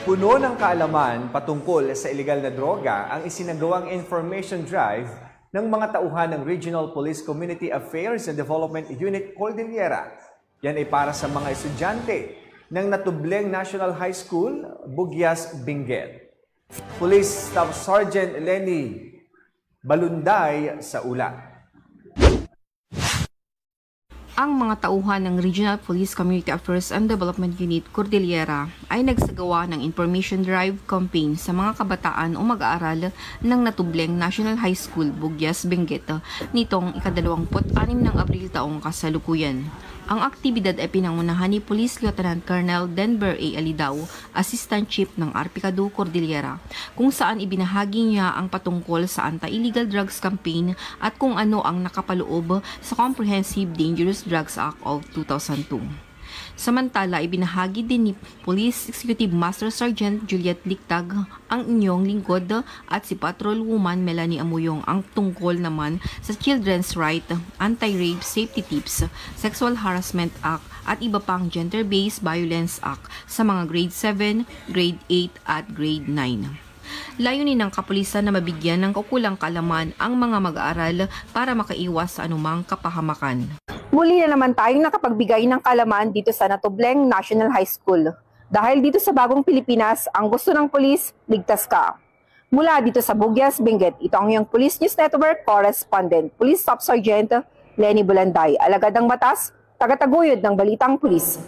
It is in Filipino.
Puno ng kaalaman patungkol sa iligal na droga ang isinagawang information drive ng mga tauhan ng Regional Police Community Affairs and Development Unit Cordillera. Yan ay para sa mga estudyante ng Natubleng National High School, Bugyas, Benguet. Police Staff Sergeant Lenny Balunday sa ula. Ang mga tauhan ng Regional Police Community Affairs and Development Unit Cordillera ay nagsagawa ng information drive campaign sa mga kabataan o mag-aaral ng Natubleng National High School, Bugyas, Benguet nitong ika-26 ng Abril taong kasalukuyan. Ang aktibidad ay pinangunahan ni Police Lieutenant Colonel Denver A. Alidao, Assistant Chief ng RPCADU Cordillera, kung saan ibinahagi niya ang patungkol sa Anti-Illegal Drugs Campaign at kung ano ang nakapaloob sa Comprehensive Dangerous Drugs Act of 2002. Samantala, ibinahagi din ni Police Executive Master Sergeant Juliet Dictag ang inyong lingkod at si Patrol Woman Melanie Amuyong ang tungkol naman sa Children's Right, Anti-Rape Safety Tips, Sexual Harassment Act at iba pang Gender-Based Violence Act sa mga Grade 7, Grade 8 at Grade 9. Layunin ng kapulisan na mabigyan ng kaukulang kaalaman ang mga mag-aaral para makaiwas sa anumang kapahamakan. Muli na naman tayong nakapagbigay ng kaalaman dito sa Natubleng National High School. Dahil dito sa bagong Pilipinas, ang gusto ng pulis, ligtas ka. Mula dito sa Bugyas, Benguet, ito ang iyong Police News Network Correspondent, Police Staff Sergeant Lenny Bulanday, alagad ng batas, tagataguyod ng balitang pulis.